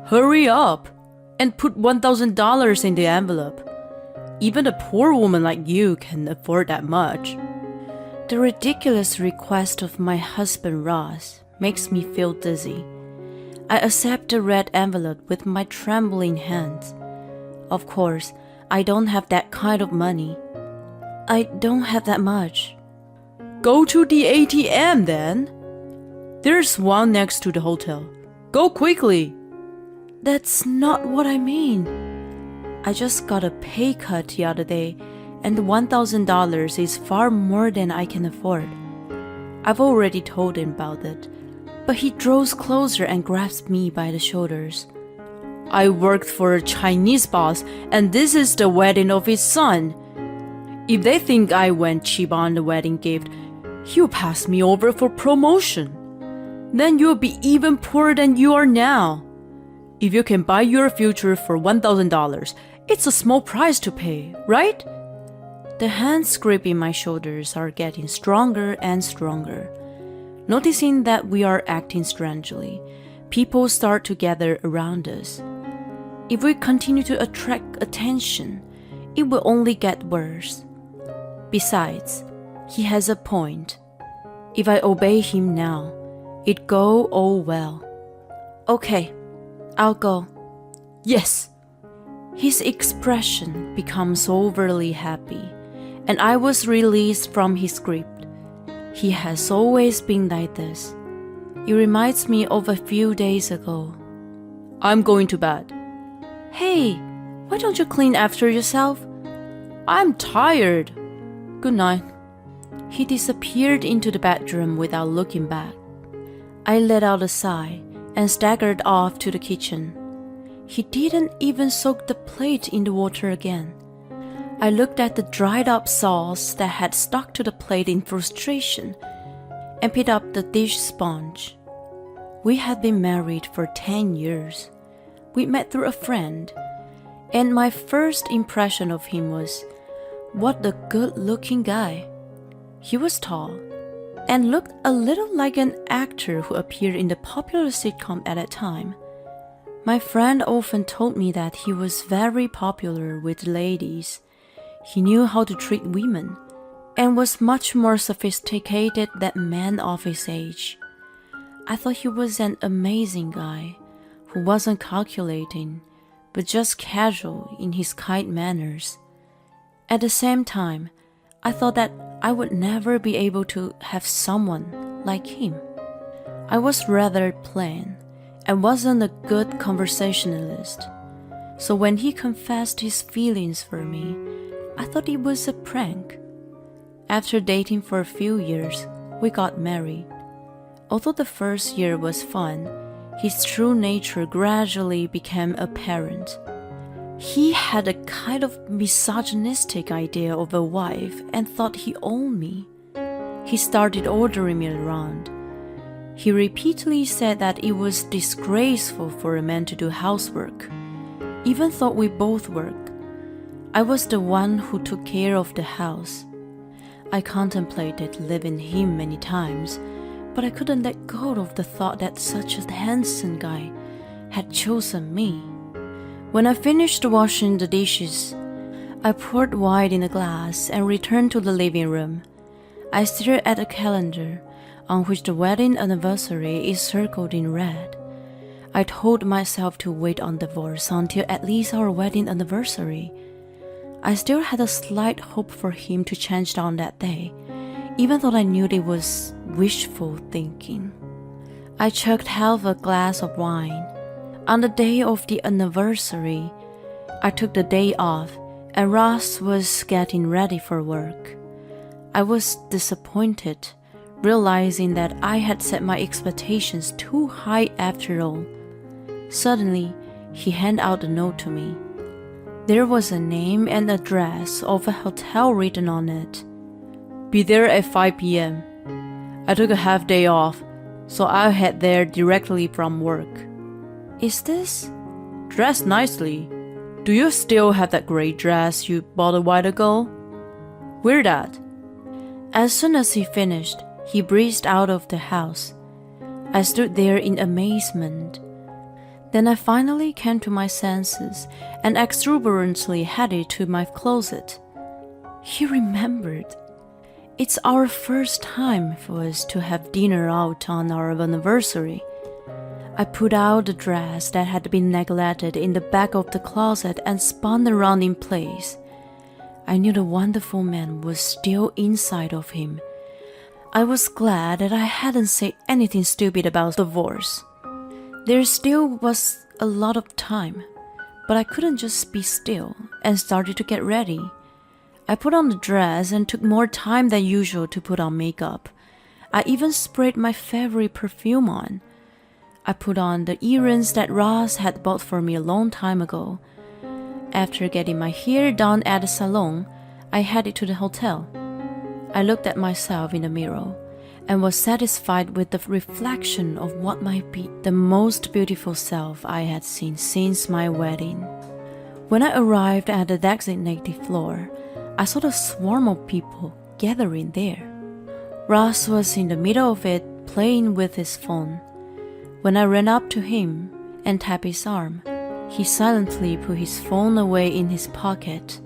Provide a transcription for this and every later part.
Hurry up and put $1,000 in the envelope. Even a poor woman like you can afford that much. The ridiculous request of my husband Ross makes me feel dizzy. I accept the red envelope with my trembling hands. Of course, I don't have that kind of money. I don't have that much. Go to the ATM then. There's one next to the hotel. Go quickly. That's not what I mean. I just got a pay cut the other day, and $1,000 is far more than I can afford. I've already told him about it, but he draws closer and grabs me by the shoulders. I worked for a Chinese boss, and this is the wedding of his son. If they think I went cheap on the wedding gift, he'll pass me over for promotion. Then you'll be even poorer than you are now. If you can buy your future for $1,000, it's a small price to pay, right? The hands gripping my shoulders are getting stronger and stronger. Noticing that we are acting strangely, people start to gather around us. If we continue to attract attention, it will only get worse. Besides, he has a point. If I obey him now, it'd go all well. Okay, I'll go. Yes! His expression becomes overly happy, and I was released from his grip. He has always been like this. It reminds me of a few days ago. I'm going to bed. Hey, why don't you clean after yourself? I'm tired. Good night. He disappeared into the bedroom without looking back. I let out a sigh and staggered off to the kitchen. He didn't even soak the plate in the water again. I looked at the dried up sauce that had stuck to the plate in frustration and picked up the dish sponge. We had been married for 10 years. We met through a friend, and my first impression of him was, what a good-looking guy. He was tall and looked a little like an actor who appeared in the popular sitcom at that time. My friend often told me that he was very popular with ladies. He knew how to treat women and was much more sophisticated than men of his age. I thought he was an amazing guy who wasn't calculating, but just casual in his kind manners. At the same time, I thought that I would never be able to have someone like him. I was rather plain and wasn't a good conversationalist. So when he confessed his feelings for me, I thought it was a prank. After dating for a few years, we got married. Although the first year was fun, his true nature gradually became apparent. He had a kind of misogynistic idea of a wife and thought he owned me. He started ordering me around. He repeatedly said that it was disgraceful for a man to do housework, even though we both worked. I was the one who took care of the house. I contemplated leaving him many times, but I couldn't let go of the thought that such a handsome guy had chosen me. When I finished washing the dishes, I poured wine in a glass and returned to the living room. I stared at a calendar on which the wedding anniversary is circled in red. I told myself to wait on divorce until at least our wedding anniversary. I still had a slight hope for him to change on that day, even though I knew it was wishful thinking. I chugged half a glass of wine. On the day of the anniversary, I took the day off and Ross was getting ready for work. I was disappointed, realizing that I had set my expectations too high after all. Suddenly, he handed out a note to me. There was a name and address of a hotel written on it. Be there at 5 p.m. I took a half day off, so I'll head there directly from work. Is this? Dress nicely. Do you still have that gray dress you bought a while ago? Wear that. As soon as he finished, he breezed out of the house. I stood there in amazement. Then I finally came to my senses and exuberantly headed to my closet. He remembered. It's our first time for us to have dinner out on our anniversary. I put out the dress that had been neglected in the back of the closet and spun around in place. I knew the wonderful man was still inside of him. I was glad that I hadn't said anything stupid about divorce. There still was a lot of time, but I couldn't just be still and started to get ready. I put on the dress and took more time than usual to put on makeup. I even sprayed my favorite perfume on. I put on the earrings that Ross had bought for me a long time ago. After getting my hair done at the salon, I headed to the hotel. I looked at myself in the mirror and was satisfied with the reflection of what might be the most beautiful self I had seen since my wedding. When I arrived at the designated floor, I saw a swarm of people gathering there. Ross was in the middle of it, playing with his phone. When I ran up to him and tapped his arm, he silently put his phone away in his pocket.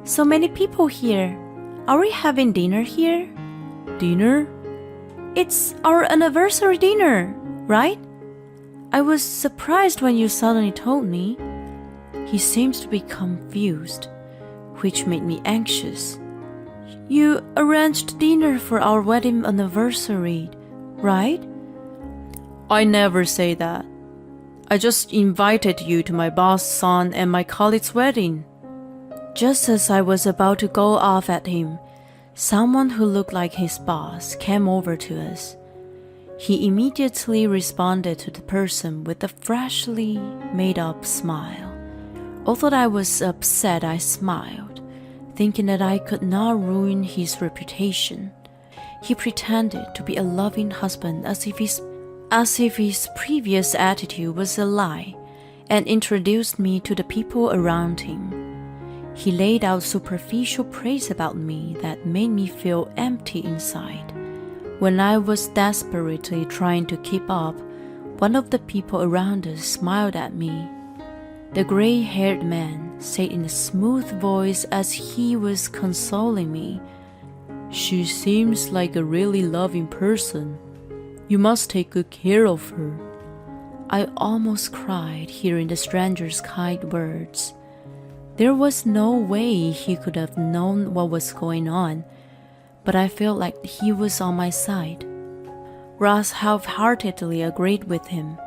So many people here. Are we having dinner here? Dinner? It's our anniversary dinner, right? I was surprised when you suddenly told me. He seems to be confused, which made me anxious. You arranged dinner for our wedding anniversary, right? I never say that. I just invited you to my boss' son and my colleague's wedding. Just as I was about to go off at him, someone who looked like his boss came over to us. He immediately responded to the person with a freshly made-up smile. Although I was upset, I smiled, thinking that I could not ruin his reputation. He pretended to be a loving husband as if his previous attitude was a lie, and introduced me to the people around him. He laid out superficial praise about me that made me feel empty inside. When I was desperately trying to keep up, one of the people around us smiled at me. The gray-haired man said in a smooth voice as he was consoling me, "She seems like a really loving person. You must take good care of her." I almost cried hearing the stranger's kind words. There was no way he could have known what was going on, but I felt like he was on my side. Ross half-heartedly agreed with him.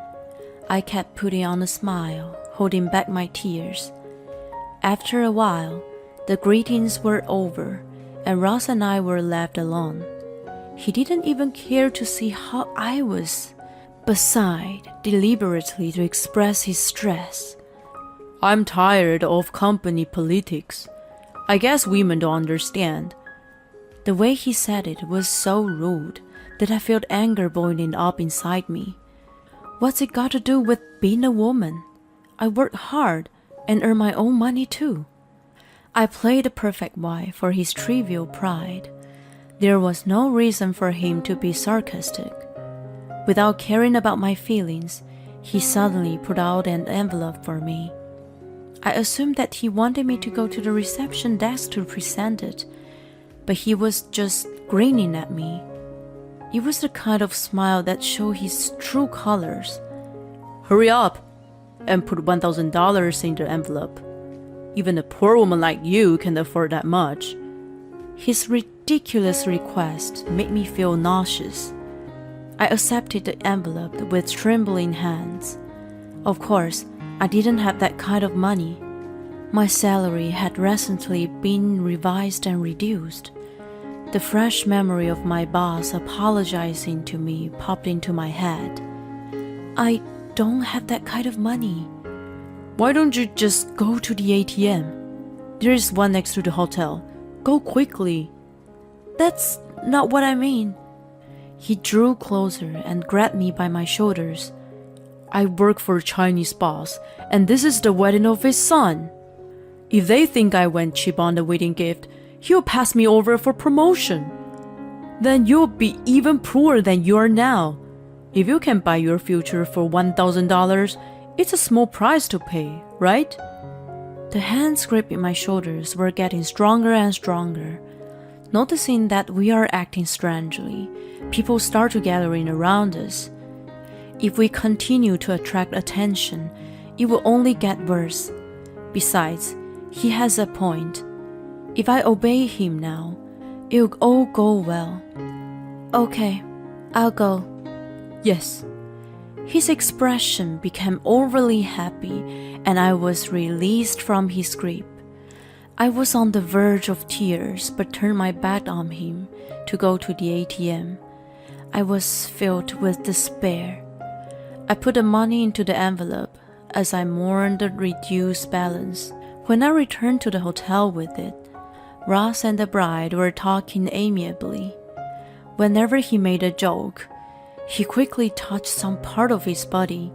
I kept putting on a smile, holding back my tears. After a while, the greetings were over, and Ross and I were left alone. He didn't even care to see how I was, but sighed deliberately to express his stress. "I'm tired of company politics. I guess women don't understand." The way he said it was so rude that I felt anger boiling up inside me. What's it got to do with being a woman? I work hard and earn my own money too. I played the perfect wife for his trivial pride. There was no reason for him to be sarcastic. Without caring about my feelings, he suddenly put out an envelope for me. I assumed that he wanted me to go to the reception desk to present it, but he was just grinning at me. It was the kind of smile that showed his true colors. "Hurry up and put $1,000 in the envelope. Even a poor woman like you can afford that much." His ridiculous request made me feel nauseous. I accepted the envelope with trembling hands. Of course, I didn't have that kind of money. My salary had recently been revised and reduced. The fresh memory of my boss apologizing to me popped into my head. "I don't have that kind of money." "Why don't you just go to the ATM? There is one next to the hotel. Go quickly." "That's not what I mean." He drew closer and grabbed me by my shoulders. "I work for a Chinese boss, and this is the wedding of his son. If they think I went cheap on the wedding gift, he'll pass me over for promotion. Then you'll be even poorer than you are now. If you can buy your future for $1,000, It's a small price to pay, right? The hands gripping my shoulders were getting stronger and stronger. Noticing that we are acting strangely, people start to gather in around us. If we continue to attract attention, it will only get worse. Besides, he has a point. If I obey him now, it'll all go well. Okay, I'll go. Yes. His expression became overly happy, and I was released from his grip. I was on the verge of tears, but turned my back on him to go to the ATM. I was filled with despair. I put the money into the envelope as I mourned the reduced balance. When I returned to the hotel with it, Ross and the bride were talking amiably. Whenever he made a joke, he quickly touched some part of his body.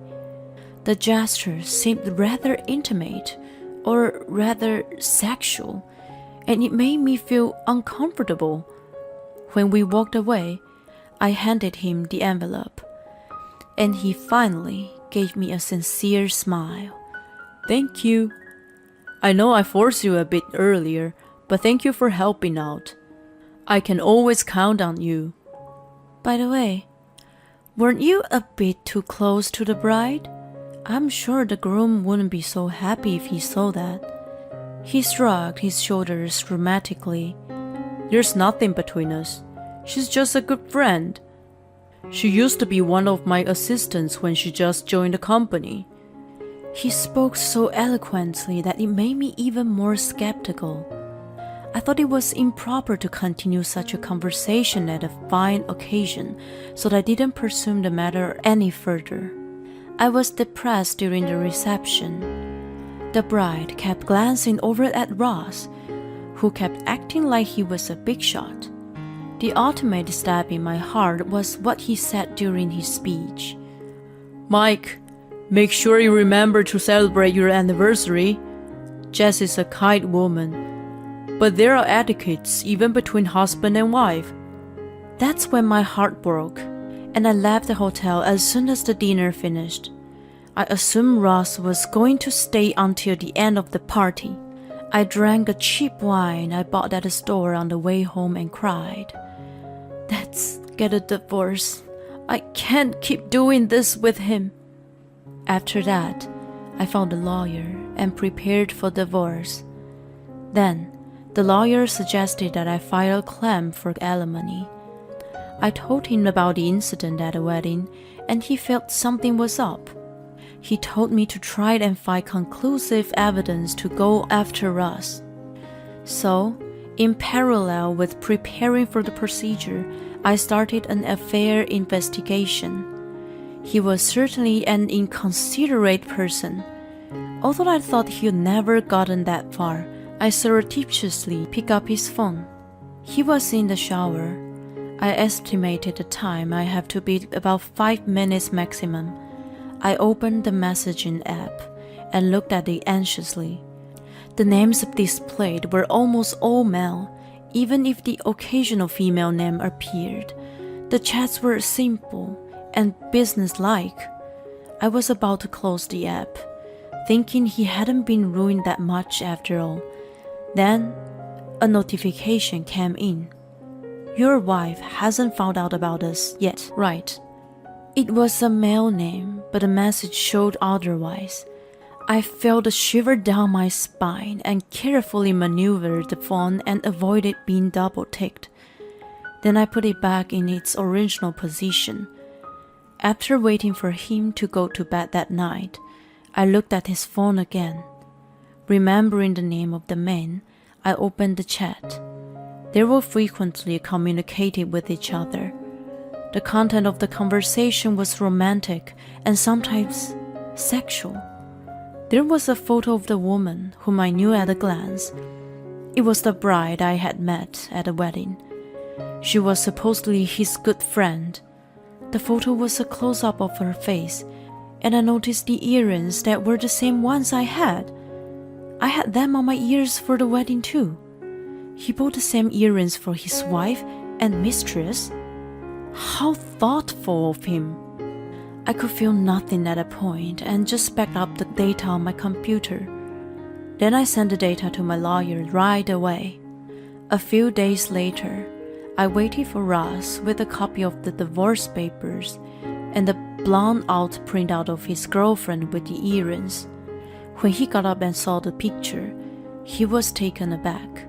The gesture seemed rather intimate, or rather sexual, and it made me feel uncomfortable. When we walked away, I handed him the envelope, and he finally gave me a sincere smile. Thank you. I know I forced you a bit earlier, but thank you for helping out. I can always count on you. By the way, weren't you a bit too close to the bride? I'm sure the groom wouldn't be so happy if he saw that. He shrugged his shoulders dramatically. There's nothing between us. She's just a good friend. She used to be one of my assistants when she just joined the company. He spoke so eloquently that it made me even more skeptical. I thought it was improper to continue such a conversation at a fine occasion, so I didn't pursue the matter any further. I was depressed during the reception. The bride kept glancing over at Ross, who kept acting like he was a big shot. The ultimate stab in my heart was what he said during his speech. Mike, make sure you remember to celebrate your anniversary. Jess is a kind woman. But there are etiquettes even between husband and wife. That's when my heart broke, and I left the hotel as soon as the dinner finished. I assumed Ross was going to stay until the end of the party. I drank a cheap wine I bought at a store on the way home and cried. Let's get a divorce. I can't keep doing this with him. After that, I found a lawyer and prepared for divorce. Then, the lawyer suggested that I file a claim for alimony. I told him about the incident at the wedding, and he felt something was up. He told me to try and find conclusive evidence to go after Russ. So, in parallel with preparing for the procedure, I started an affair investigation. He was certainly an inconsiderate person. Although I thought he'd never gotten that far, I surreptitiously picked up his phone. He was in the shower. I estimated the time I have to be about 5 minutes maximum. I opened the messaging app and looked at it anxiously. The names displayed were almost all male, even if the occasional female name appeared. The chats were simple and businesslike. I was about to close the app, thinking he hadn't been ruined that much after all. Then, a notification came in. Your wife hasn't found out about us yet, right? It was a male name, but the message showed otherwise. I felt a shiver down my spine and carefully maneuvered the phone and avoided being double-ticked. Then I put it back in its original position. After waiting for him to go to bed that night, I looked at his phone again. Remembering the name of the man, I opened the chat. They were frequently communicating with each other. The content of the conversation was romantic and sometimes sexual. There was a photo of the woman whom I knew at a glance. It was the bride I had met at the wedding. She was supposedly his good friend. The photo was a close-up of her face, and I noticed the earrings that were the same ones I had. I had them on my ears for the wedding too. He bought the same earrings for his wife and mistress. How thoughtful of him. I could feel nothing at that point and just backed up the data on my computer. Then I sent the data to my lawyer right away. A few days later, I waited for Ross with a copy of the divorce papers and the blown-out printout of his girlfriend with the earrings. When he got up and saw the picture, he was taken aback.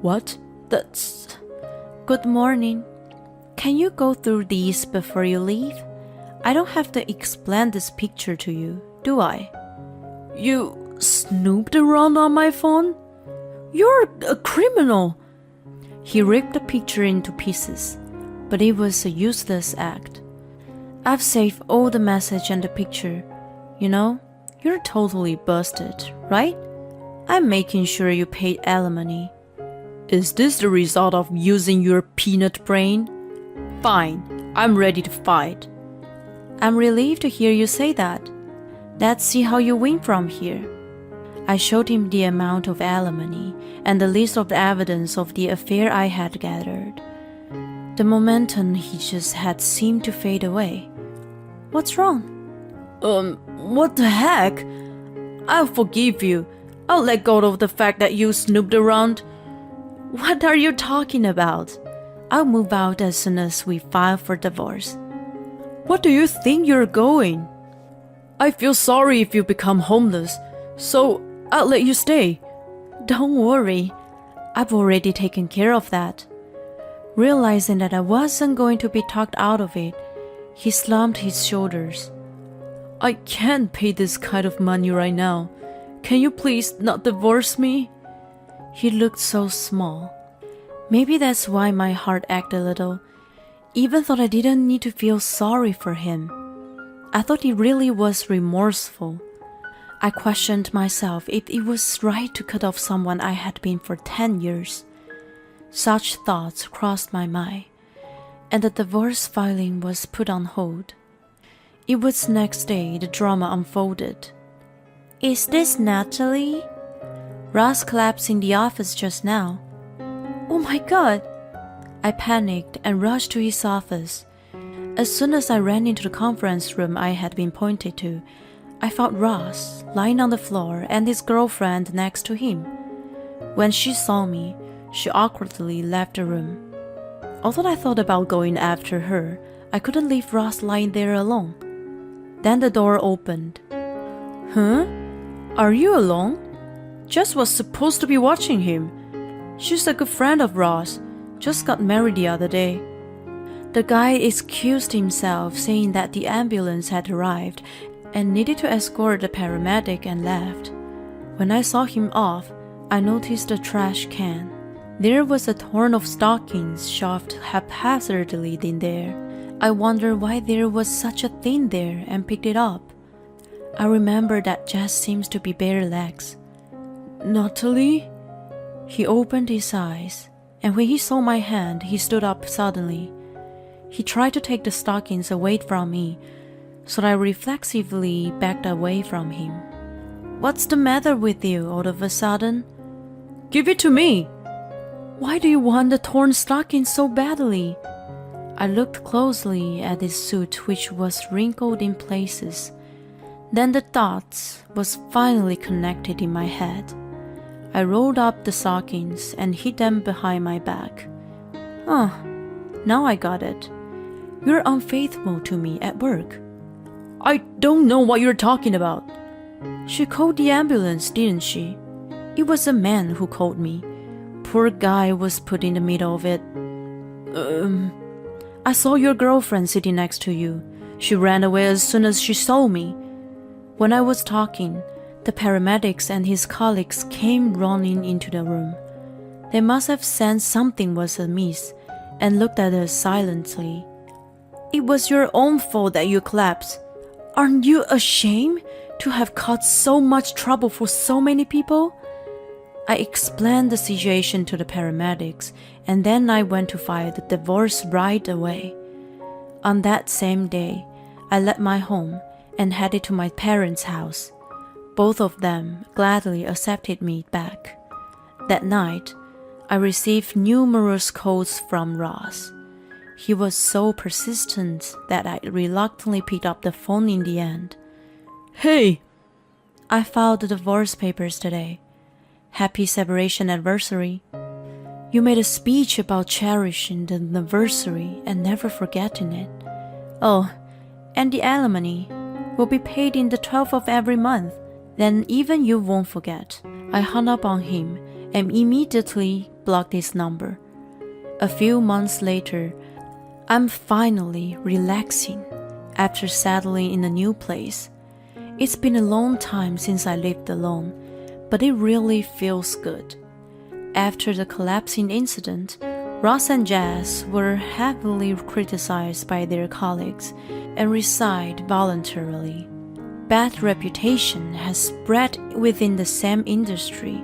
"What? That's..." "Good morning. Can you go through these before you leave? I don't have to explain this picture to you, do I?" "You snooped around on my phone? You're a criminal!" He ripped the picture into pieces, but it was a useless act. "I've saved all the message and the picture. You know, you're totally busted, right? I'm making sure you paid alimony." "Is this the result of using your peanut brain? Fine, I'm ready to fight." "I'm relieved to hear you say that. Let's see how you win from here." I showed him the amount of alimony and the list of the evidence of the affair I had gathered. The momentum he just had seemed to fade away. "What's wrong?" What the heck? I'll forgive you. I'll let go of the fact that you snooped around." "What are you talking about? I'll move out as soon as we file for divorce." "What do you think you're going?" "I feel sorry if you become homeless, so I'll let you stay." "Don't worry. I've already taken care of that." Realizing that I wasn't going to be talked out of it, he slumped his shoulders. "I can't pay this kind of money right now. Can you please not divorce me?" He looked so small. Maybe that's why my heart ached a little, even though I didn't need to feel sorry for him. I thought he really was remorseful. I questioned myself if it was right to cut off someone I had been for 10 years. Such thoughts crossed my mind, and the divorce filing was put on hold. It was next day the drama unfolded. "Is this Natalie?" "Ross collapsed in the office just now." "Oh my God!" I panicked and rushed to his office. As soon as I ran into the conference room I had been pointed to, I found Ross lying on the floor and his girlfriend next to him. When she saw me, she awkwardly left the room. Although I thought about going after her, I couldn't leave Ross lying there alone. Then the door opened. "Huh? Are you alone? Jess was supposed to be watching him. She's a good friend of Ross, just got married the other day." The guy excused himself, saying that the ambulance had arrived and needed to escort the paramedic, and left. When I saw him off, I noticed a trash can. There was a torn of stockings shoved haphazardly in there. I wondered why there was such a thing there and picked it up. I remembered that Jess seems to be bare legs. "Natalie?" He opened his eyes, and when he saw my hand, he stood up suddenly. He tried to take the stockings away from me, so I reflexively backed away from him. "What's the matter with you all of a sudden?" "Give it to me!" "Why do you want the torn stockings so badly?" I looked closely at his suit, which was wrinkled in places. Then the dots was finally connected in my head. I rolled up the stockings and hid them behind my back. Now I got it. You're unfaithful to me at work." "I don't know what you're talking about." "She called the ambulance, didn't she?" "It was a man who called me. Poor guy was put in the middle of it." "I saw your girlfriend sitting next to you. She ran away as soon as she saw me." When I was talking, the paramedics and his colleagues came running into the room. They must have sensed something was amiss and looked at us silently. "It was your own fault that you collapsed. Aren't you ashamed to have caused so much trouble for so many people?" I explained the situation to the paramedics, and then I went to file the divorce right away. On that same day, I left my home and headed to my parents' house. Both of them gladly accepted me back. That night, I received numerous calls from Ross. He was so persistent that I reluctantly picked up the phone in the end. "Hey!" "I filed the divorce papers today. Happy separation anniversary. You made a speech about cherishing the anniversary and never forgetting it. Oh, and the alimony will be paid in the 12th of every month. Then even you won't forget." I hung up on him and immediately blocked his number. A few months later, I'm finally relaxing after settling in a new place. It's been a long time since I lived alone, but it really feels good. After the collapsing incident, Ross and Jazz were heavily criticized by their colleagues and resigned voluntarily. Bad reputation has spread within the same industry,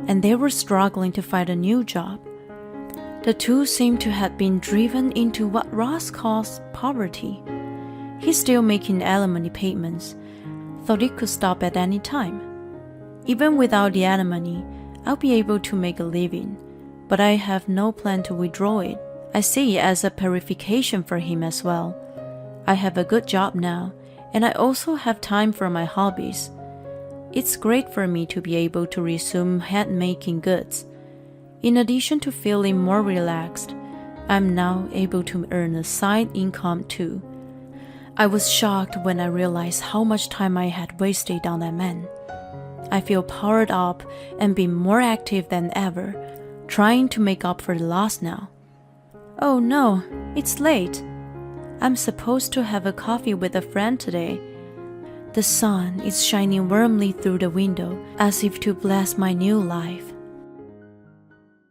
and they were struggling to find a new job. The two seem to have been driven into what Ross calls poverty. He's still making alimony payments, thought it could stop at any time. Even without the alimony, I'll be able to make a living, but I have no plan to withdraw it. I see it as a purification for him as well. I have a good job now, and I also have time for my hobbies. It's great for me to be able to resume hand-making goods. In addition to feeling more relaxed, I'm now able to earn a side income too. I was shocked when I realized how much time I had wasted on that man. I feel powered up and being more active than ever, trying to make up for the loss now. Oh no, it's late. I'm supposed to have a coffee with a friend today. The sun is shining warmly through the window as if to bless my new life.